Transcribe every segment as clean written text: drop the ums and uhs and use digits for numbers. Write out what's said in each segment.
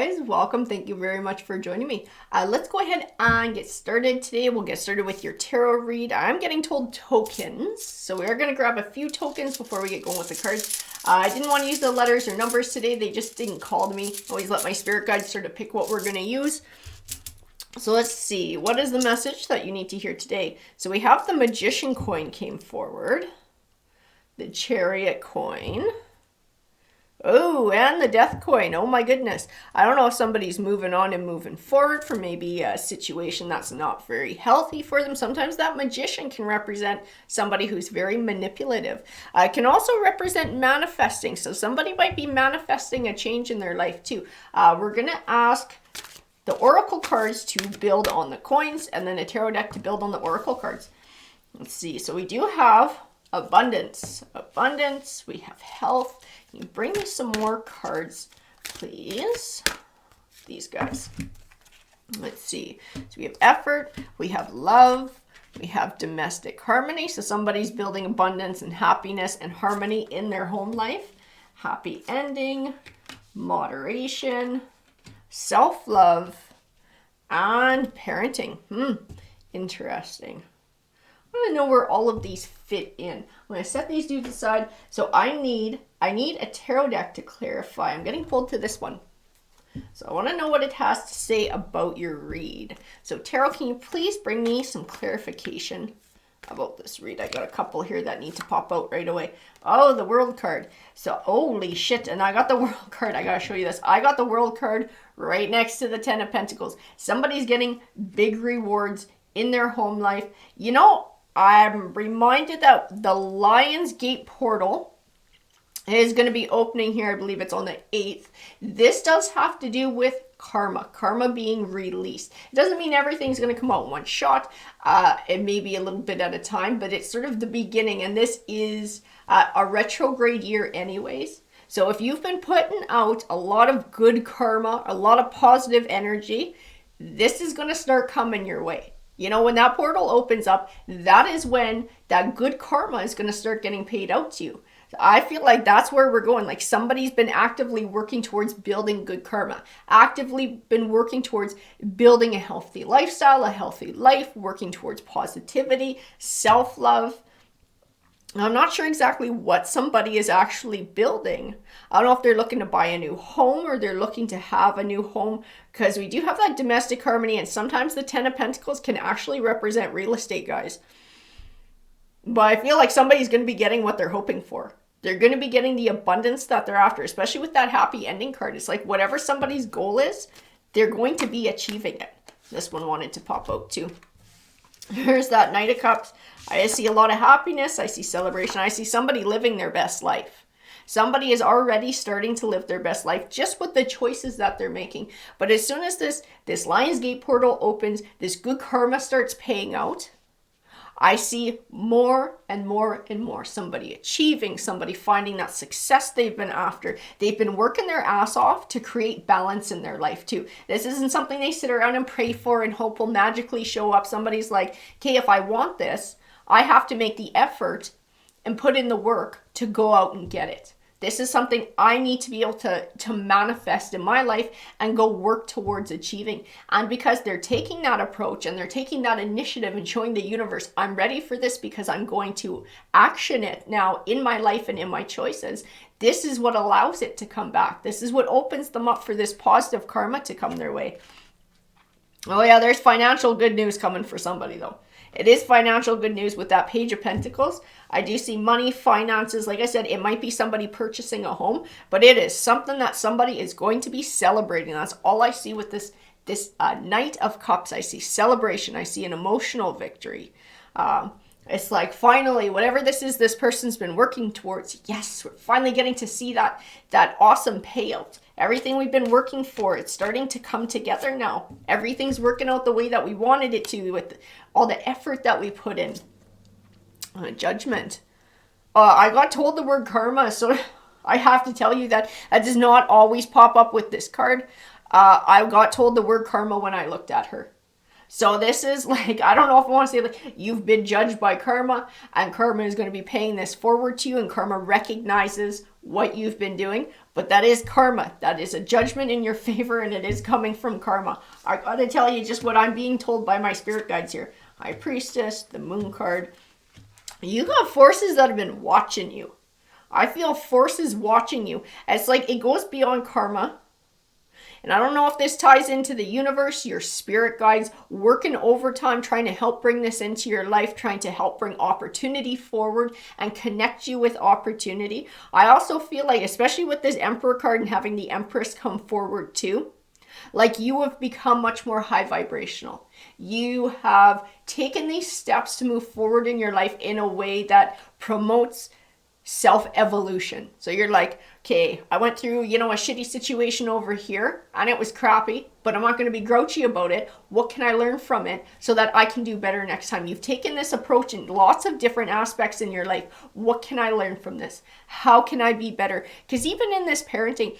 guys, welcome. Thank you very much for joining me. Let's go ahead and get started. Today we'll get started with your tarot read. I'm getting told tokens, so we are going to grab a few tokens before we get going with the cards. I didn't want to use the letters or numbers today. They just didn't call to me. Always let my spirit guides sort of pick what we're going to use. So let's see, what is the message that you need to hear today? So we have the Magician coin came forward, the Chariot coin. Oh, and the Death coin. Oh my goodness. I don't know if somebody's moving on and moving forward for maybe a situation that's not very healthy for them. Sometimes that Magician can represent somebody who's very manipulative. It can also represent manifesting. So somebody might be manifesting a change in their life too. We're going to ask the Oracle cards to build on the coins and then a tarot deck to build on the Oracle cards. Let's see. So we do have abundance. Abundance. We have health. Can you bring me some more cards, please? These guys. Let's see. So we have effort, we have love, we have domestic harmony. So somebody's building abundance and happiness and harmony in their home life. Happy ending, moderation, self-love, and parenting. Interesting. I want to know where all of these fit in. I'm going to set these dudes aside. So I need a tarot deck to clarify. I'm getting pulled to this one. So I want to know what it has to say about your read. So tarot, can you please bring me some clarification about this read? I got a couple here that need to pop out right away. Oh, the World card. So holy shit. And I got the World card. I got to show you this. I got the World card right next to the Ten of Pentacles. Somebody's getting big rewards in their home life. You know, I'm reminded that the Lion's Gate portal is going to be opening here. I believe it's on the 8th. This does have to do with karma being released. It doesn't mean everything's going to come out in one shot. It may be a little bit at a time, but it's sort of the beginning. And this is a retrograde year anyways. So if you've been putting out a lot of good karma, a lot of positive energy, this is going to start coming your way. You know, when that portal opens up, that is when that good karma is going to start getting paid out to you. I feel like that's where we're going. Like somebody's been actively working towards building good karma, actively been working towards building a healthy lifestyle, a healthy life, working towards positivity, self-love. I'm not sure exactly what somebody is actually building. I don't know if they're looking to buy a new home or they're looking to have a new home, because we do have that domestic harmony, and sometimes the Ten of Pentacles can actually represent real estate, guys. But I feel like somebody's going to be getting what they're hoping for. They're going to be getting the abundance that they're after, especially with that happy ending card. It's like whatever somebody's goal is, they're going to be achieving it. This one wanted to pop out too. Here's that Knight of Cups. I see a lot of happiness. I see celebration. I see somebody living their best life. Somebody is already starting to live their best life just with the choices that they're making. But as soon as this Lion's Gate portal opens, this good karma starts paying out, I see more and more and more. Somebody achieving, somebody finding that success they've been after. They've been working their ass off to create balance in their life too. This isn't something they sit around and pray for and hope will magically show up. Somebody's like, okay, if I want this, I have to make the effort and put in the work to go out and get it. This is something I need to be able to manifest in my life and go work towards achieving. And because they're taking that approach and they're taking that initiative and showing the universe, I'm ready for this because I'm going to action it now in my life and in my choices. This is what allows it to come back. This is what opens them up for this positive karma to come their way. Oh yeah, there's financial good news coming for somebody though. It is financial good news with that Page of Pentacles. I do see money, finances. Like I said, it might be somebody purchasing a home, but it is something that somebody is going to be celebrating. That's all I see with this Knight of Cups. I see celebration. I see an emotional victory. It's like finally, whatever this is, this person's been working towards. Yes, we're finally getting to see that awesome payout. Everything we've been working for, it's starting to come together now. Everything's working out the way that we wanted it to with all the effort that we put in. Judgment. I got told the word karma, so I have to tell you that does not always pop up with this card. I got told the word karma when I looked at her. So this is like, I don't know if I want to say like you've been judged by karma and karma is going to be paying this forward to you, and karma recognizes what you've been doing, but that is karma. That is a judgment in your favor, and it is coming from karma. I got to tell you just what I'm being told by my spirit guides here. High Priestess, the Moon card. You got forces that have been watching you. I feel forces watching you. It's like it goes beyond karma. And I don't know if this ties into the universe, your spirit guides working overtime, trying to help bring this into your life, trying to help bring opportunity forward and connect you with opportunity. I also feel like, especially with this Emperor card and having the Empress come forward too, like you have become much more high vibrational. You have taken these steps to move forward in your life in a way that promotes self-evolution. So you're like, okay, I went through, a shitty situation over here and it was crappy, but I'm not going to be grouchy about it. What can I learn from it so that I can do better next time? You've taken this approach in lots of different aspects in your life. What can I learn from this? How can I be better? Because even in this parenting,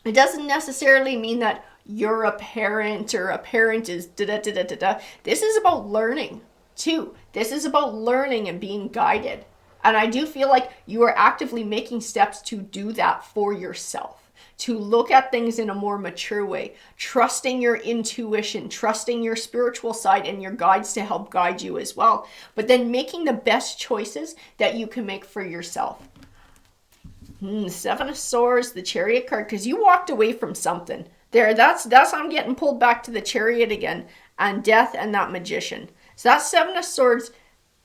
it doesn't necessarily mean that you're a parent or a parent is da-da-da-da-da-da. This is about learning too. This is about learning and being guided. And I do feel like you are actively making steps to do that for yourself, to look at things in a more mature way, trusting your intuition, trusting your spiritual side and your guides to help guide you as well, but then making the best choices that you can make for yourself. Seven of Swords, the Chariot card, because you walked away from something. That's I'm getting pulled back to the Chariot again, and Death and that Magician. So that Seven of Swords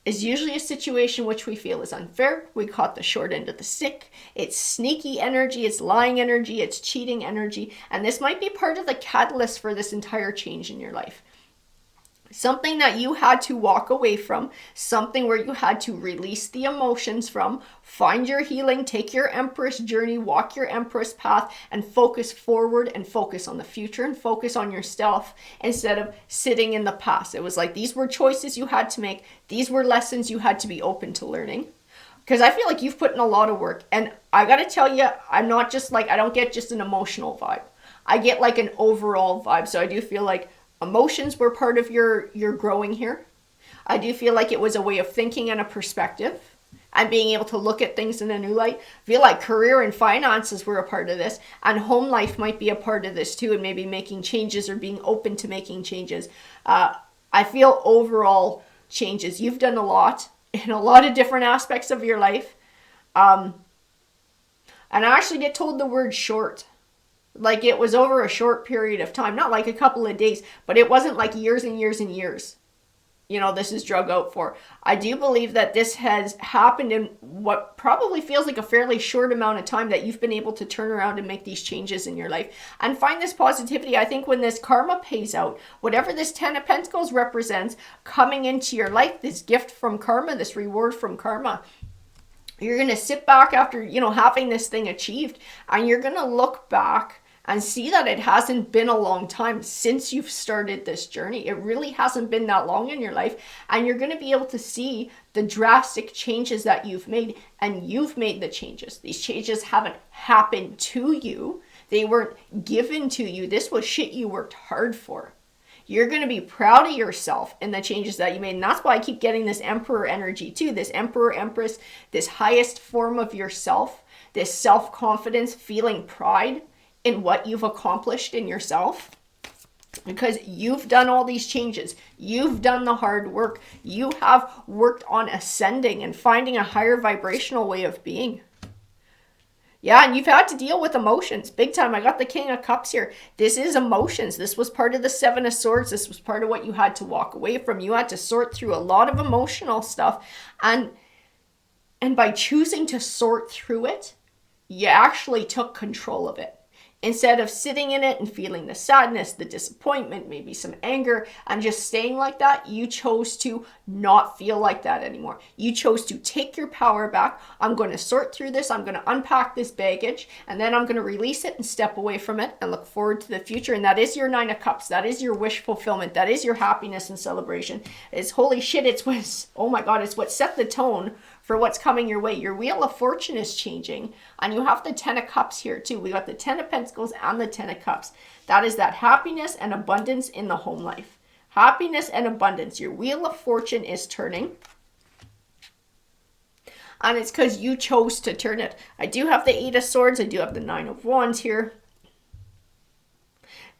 is usually a situation which we feel is unfair. We caught the short end of the stick. It's sneaky energy, it's lying energy, it's cheating energy, and this might be part of the catalyst for this entire change in your life. Something that you had to walk away from, something where you had to release the emotions from, find your healing, take your Empress journey, walk your Empress path, and focus forward and focus on the future and focus on yourself instead of sitting in the past. It was like these were choices you had to make. These were lessons you had to be open to learning. Because I feel like you've put in a lot of work. And I got to tell you, I'm not just like, I don't get just an emotional vibe. I get like an overall vibe. So I do feel like emotions were part of your growing here. I do feel like it was a way of thinking and a perspective and being able to look at things in a new light. I feel like career and finances were a part of this, and home life might be a part of this too, and maybe making changes or being open to making changes. I feel overall changes. You've done a lot in a lot of different aspects of your life. And I actually get told the word short. Like it was over a short period of time, not like a couple of days, but it wasn't like years and years and years. This is drug out for. I do believe that this has happened in what probably feels like a fairly short amount of time, that you've been able to turn around and make these changes in your life and find this positivity. I think when this karma pays out, whatever this 10 of Pentacles represents coming into your life, this gift from karma, this reward from karma, you're going to sit back after, having this thing achieved, and you're going to look back and see that it hasn't been a long time since you've started this journey. It really hasn't been that long in your life. And you're going to be able to see the drastic changes that you've made. And you've made the changes. These changes haven't happened to you. They weren't given to you. This was shit you worked hard for. You're going to be proud of yourself and the changes that you made. And that's why I keep getting this Emperor energy too. This Emperor, Empress, this highest form of yourself, this self-confidence, feeling pride in what you've accomplished in yourself, because you've done all these changes. You've done the hard work. You have worked on ascending and finding a higher vibrational way of being. Yeah, and you've had to deal with emotions big time. I got the King of Cups here. This is emotions. This was part of the Seven of Swords. This was part of what you had to walk away from. You had to sort through a lot of emotional stuff. And by choosing to sort through it, you actually took control of it. Instead of sitting in it and feeling the sadness, the disappointment, maybe some anger, and just staying like that, you chose to not feel like that anymore. You chose to take your power back. I'm going to sort through this. I'm going to unpack this baggage, and then I'm going to release it and step away from it and look forward to the future. And that is your Nine of Cups. That is your wish fulfillment. That is your happiness and celebration. It's holy shit. It's what set the tone for what's coming your way. Your Wheel of Fortune is changing, and you have the 10 of Cups here too. We got the 10 of Pentacles and the 10 of Cups. That is that happiness and abundance in the home life. Happiness and abundance. Your wheel of fortune is turning. And it's because you chose to turn it. I do have the 8 of Swords. I do have the 9 of Wands here.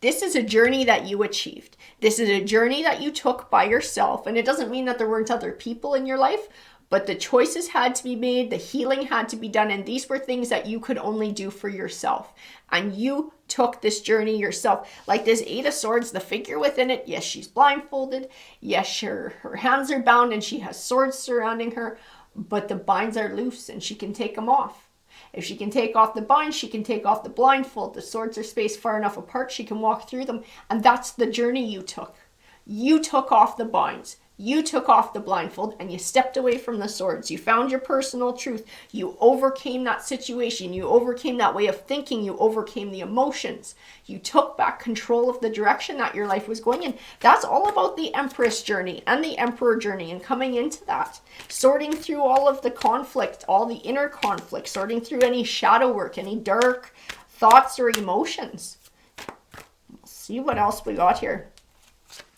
This is a journey that you achieved. This is a journey that you took by yourself. And it doesn't mean that there weren't other people in your life, but the choices had to be made. The healing had to be done. And these were things that you could only do for yourself. And you took this journey yourself. Like this 8 of Swords, the figure within it, yes, she's blindfolded. Yes, her hands are bound and she has swords surrounding her. But the binds are loose and she can take them off. If she can take off the binds, she can take off the blindfold. The swords are spaced far enough apart, she can walk through them. And that's the journey you took. You took off the binds. You took off the blindfold and you stepped away from the swords. You found your personal truth. You overcame that situation. You overcame that way of thinking. You overcame the emotions. You took back control of the direction that your life was going in. That's all about the Empress journey and the Emperor journey, and coming into that. Sorting through all of the conflict, all the inner conflict, sorting through any shadow work, any dark thoughts or emotions. Let's see what else we got here.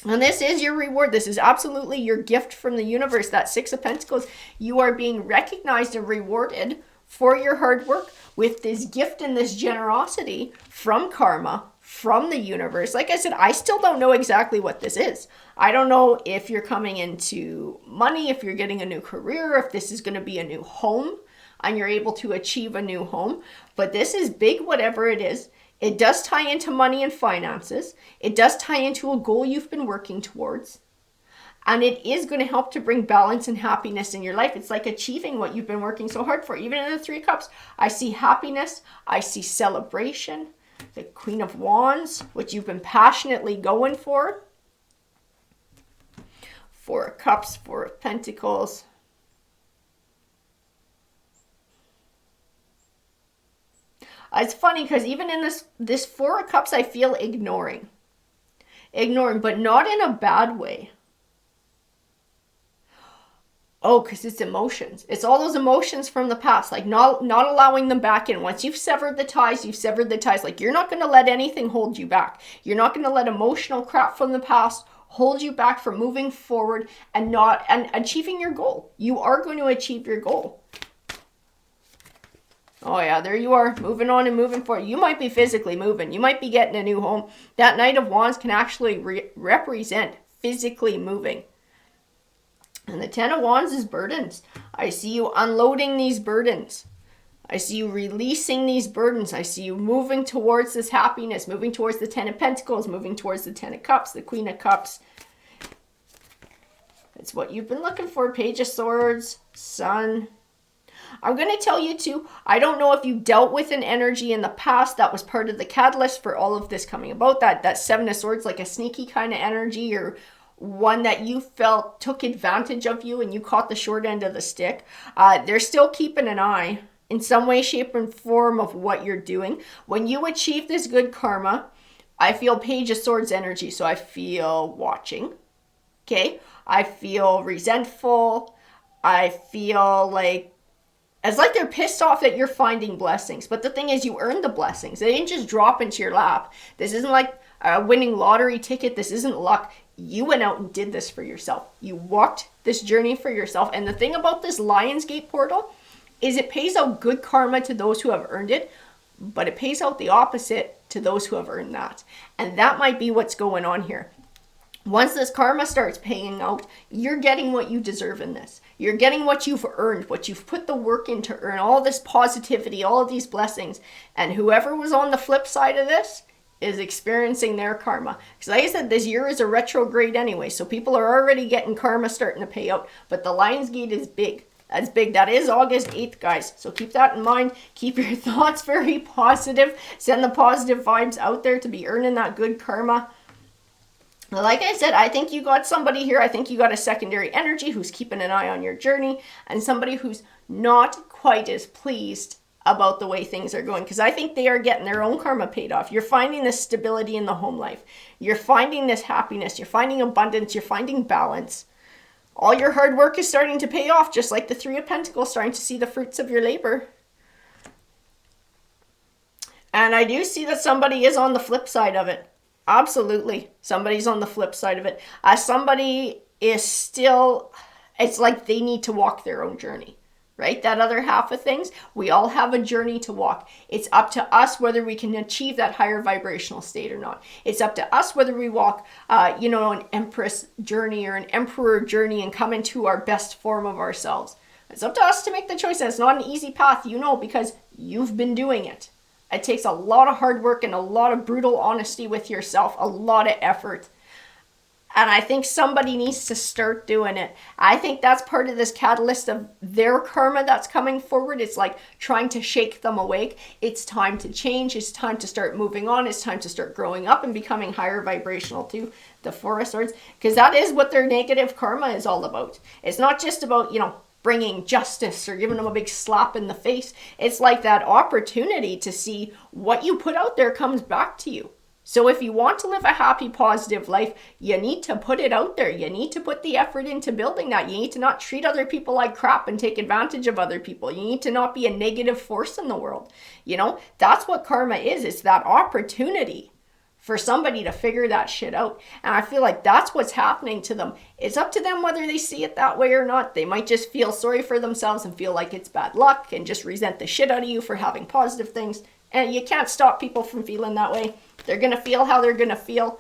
And this is your reward. This is absolutely your gift from the universe. That 6 of Pentacles. You are being recognized and rewarded for your hard work with this gift and this generosity from karma, from the universe. Like I said, I still don't know exactly what this is. I don't know if you're coming into money, if you're getting a new career, if this is going to be a new home and you're able to achieve a new home. But this is big, whatever it is. It does tie into money and finances. It does tie into a goal you've been working towards. And it is going to help to bring balance and happiness in your life. It's like achieving what you've been working so hard for. Even in the 3 of Cups, I see happiness. I see celebration. The Queen of Wands, which you've been passionately going for. 4 of Cups, 4 of Pentacles. It's funny because even in this 4 of Cups, I feel ignoring, but not in a bad way. Oh, because it's emotions. It's all those emotions from the past, like not allowing them back in. Once you've severed the ties, you've severed the ties. Like you're not going to let anything hold you back. You're not going to let emotional crap from the past hold you back from moving forward and achieving your goal. You are going to achieve your goal. Oh yeah, there you are, moving on and moving forward. You might be physically moving. You might be getting a new home. That Knight of Wands can actually represent physically moving. And the 10 of Wands is burdens. I see you unloading these burdens. I see you releasing these burdens. I see you moving towards this happiness, moving towards the 10 of Pentacles, moving towards the 10 of Cups, the Queen of Cups. It's what you've been looking for. Page of Swords, Sun. I'm going to tell you too, I don't know if you dealt with an energy in the past that was part of the catalyst for all of this coming about. That 7 of Swords, like a sneaky kind of energy, or one that you felt took advantage of you and you caught the short end of the stick. They're still keeping an eye in some way, shape, and form of what you're doing. When you achieve this good karma, I feel Page of Swords energy. So I feel watching. Okay. I feel resentful. I feel like it's like they're pissed off that you're finding blessings. But the thing is, you earned the blessings. They didn't just drop into your lap. This isn't like a winning lottery ticket. This isn't luck. You went out and did this for yourself. You walked this journey for yourself. And the thing about this Lionsgate portal is it pays out good karma to those who have earned it, but it pays out the opposite to those who have earned that. And that might be what's going on here. Once this karma starts paying out, you're getting what you deserve in this. You're getting what you've earned, what you've put the work in to earn, all this positivity, all of these blessings. And whoever was on the flip side of this is experiencing their karma. Because like I said, this year is a retrograde anyway, so people are already getting karma starting to pay out. But the Lionsgate is big. That's big. That is August 8th, guys. So keep that in mind. Keep your thoughts very positive. Send the positive vibes out there to be earning that good karma. Like I said, I think you got somebody here. I think you got a secondary energy who's keeping an eye on your journey, and somebody who's not quite as pleased about the way things are going, because I think they are getting their own karma paid off. You're finding this stability in the home life. You're finding this happiness. You're finding abundance. You're finding balance. All your hard work is starting to pay off, just like the 3 of Pentacles, starting to see the fruits of your labor. And I do see that somebody is on the flip side of it. Absolutely. Somebody's on the flip side of it. Somebody is still, it's like they need to walk their own journey, right? That other half of things, we all have a journey to walk. It's up to us whether we can achieve that higher vibrational state or not. It's up to us whether we walk, an Empress journey or an Emperor journey and come into our best form of ourselves. It's up to us to make the choice. And it's not an easy path, because you've been doing it. It takes a lot of hard work and a lot of brutal honesty with yourself, a lot of effort. And I think somebody needs to start doing it. I think that's part of this catalyst of their karma that's coming forward. It's like trying to shake them awake. It's time to change. It's time to start moving on. It's time to start growing up and becoming higher vibrational too. The Four of Swords, because that is what their negative karma is all about. It's not just about, bringing justice or giving them a big slap in the face. It's like that opportunity to see what you put out there comes back to you. So if you want to live a happy, positive life, you need to put it out there. You need to put the effort into building that. You need to not treat other people like crap and take advantage of other people. You need to not be a negative force in the world. That's what karma is. It's that opportunity for somebody to figure that shit out. And I feel like that's what's happening to them. It's up to them whether they see it that way or not. They might just feel sorry for themselves and feel like it's bad luck and just resent the shit out of you for having positive things. And you can't stop people from feeling that way. They're going to feel how they're going to feel.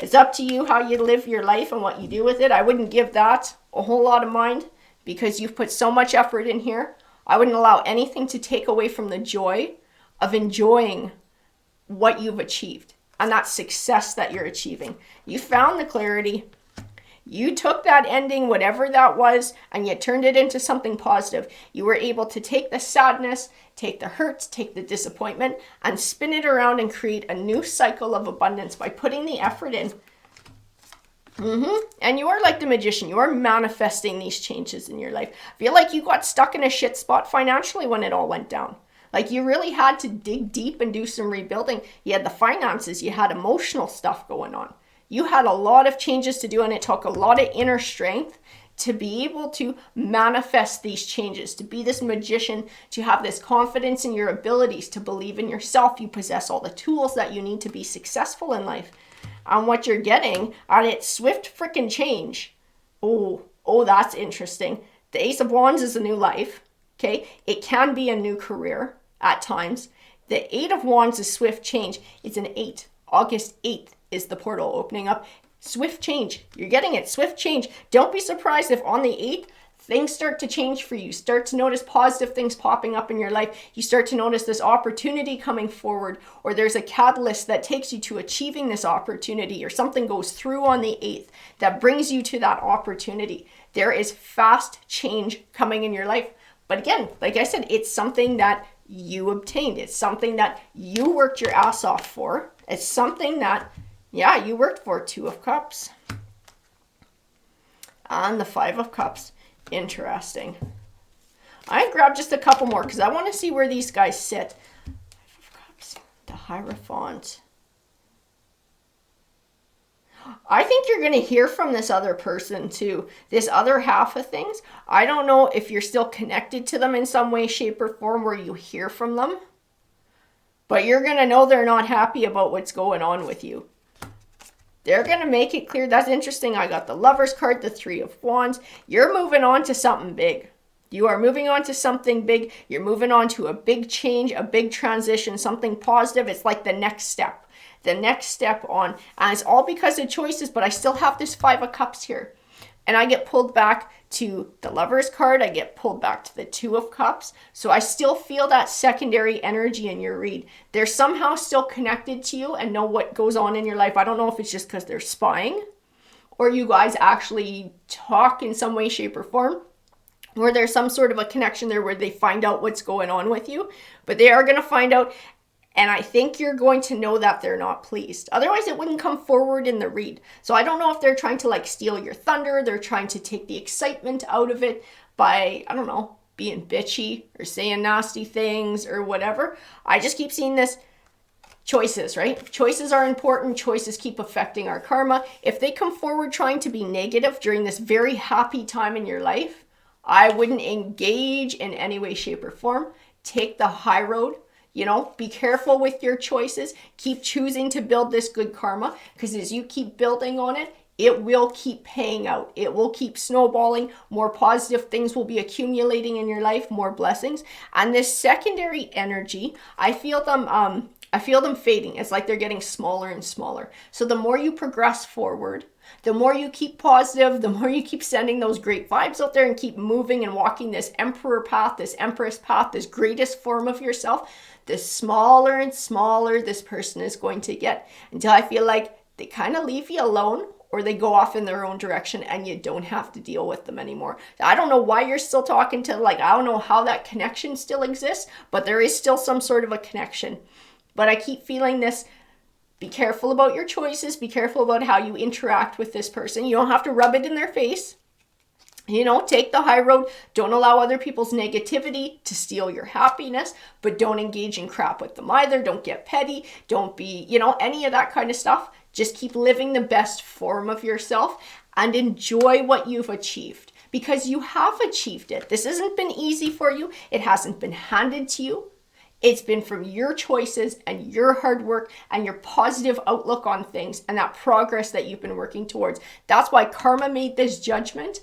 It's up to you how you live your life and what you do with it. I wouldn't give that a whole lot of mind because you've put so much effort in here. I wouldn't allow anything to take away from the joy of enjoying what you've achieved and that success that you're achieving. You found the clarity. You took that ending, whatever that was, and you turned it into something positive. You were able to take the sadness, take the hurt, take the disappointment, and spin it around and create a new cycle of abundance by putting the effort in. And you are like the magician. You are manifesting these changes in your life. I feel like you got stuck in a shit spot financially when it all went down. Like you really had to dig deep and do some rebuilding. You had the finances, you had emotional stuff going on. You had a lot of changes to do, and it took a lot of inner strength to be able to manifest these changes, to be this magician, to have this confidence in your abilities, to believe in yourself. You possess all the tools that you need to be successful in life. And what you're getting at its swift freaking change. Oh, that's interesting. The Ace of Wands is a new life. Okay, it can be a new career at times. The Eight of Wands is swift change. It's an 8. August 8th is the portal opening up. Swift change. You're getting it. Swift change. Don't be surprised if on the 8th, things start to change for you. Start to notice positive things popping up in your life. You start to notice this opportunity coming forward, or there's a catalyst that takes you to achieving this opportunity, or something goes through on the 8th that brings you to that opportunity. There is fast change coming in your life. But again, like I said, it's something that you obtained. It's something that you worked your ass off for. It's something that, you worked for. 2 of Cups. And the 5 of Cups. Interesting. I grabbed just a couple more because I want to see where these guys sit. 5 of Cups. The Hierophant. I think you're going to hear from this other person too. This other half of things. I don't know if you're still connected to them in some way, shape, or form where you hear from them. But you're going to know they're not happy about what's going on with you. They're going to make it clear. That's interesting. I got the Lover's card, the 3 of Wands. You're moving on to something big. You are moving on to something big. You're moving on to a big change, a big transition, something positive. It's like the next step. The next step on, and it's all because of choices, but I still have this 5 of Cups here. And I get pulled back to the Lover's card. I get pulled back to the 2 of Cups. So I still feel that secondary energy in your read. They're somehow still connected to you and know what goes on in your life. I don't know if it's just because they're spying or you guys actually talk in some way, shape, or form, or there's some sort of a connection there where they find out what's going on with you. But they are going to find out. And I think you're going to know that they're not pleased. Otherwise, it wouldn't come forward in the read. So I don't know if they're trying to steal your thunder. They're trying to take the excitement out of it by, being bitchy or saying nasty things or whatever. I just keep seeing this. Choices, right? Choices are important. Choices keep affecting our karma. If they come forward trying to be negative during this very happy time in your life, I wouldn't engage in any way, shape, or form. Take the high road. You know, be careful with your choices. Keep choosing to build this good karma, because as you keep building on it, it will keep paying out. It will keep snowballing. More positive things will be accumulating in your life, more blessings. And this secondary energy, I feel them fading. It's like they're getting smaller and smaller. So the more you progress forward, the more you keep positive, the more you keep sending those great vibes out there and keep moving and walking this emperor path, this empress path, this greatest form of yourself, the smaller and smaller this person is going to get, until I feel like they kind of leave you alone, or they go off in their own direction and you don't have to deal with them anymore. I don't know why you're still talking to, like, I don't know how that connection still exists, but there is still some sort of a connection. But I keep feeling this. Be careful about your choices. Be careful about how you interact with this person. You don't have to rub it in their face. You know, take the high road. Don't allow other people's negativity to steal your happiness, but don't engage in crap with them either. Don't get petty. Don't be, you know, any of that kind of stuff. Just keep living the best form of yourself and enjoy what you've achieved, because you have achieved it. This hasn't been easy for you. It hasn't been handed to you. It's been from your choices and your hard work and your positive outlook on things and that progress that you've been working towards. That's why karma made this judgment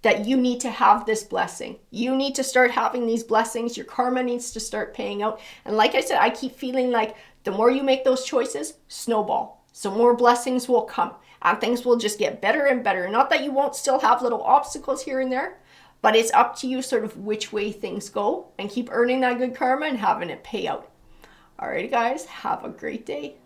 that you need to have this blessing. You need to start having these blessings. Your karma needs to start paying out. And like I said, I keep feeling like the more you make those choices, snowball. So more blessings will come and things will just get better and better. Not that you won't still have little obstacles here and there, but it's up to you sort of which way things go, and keep earning that good karma and having it pay out. All right, guys, have a great day.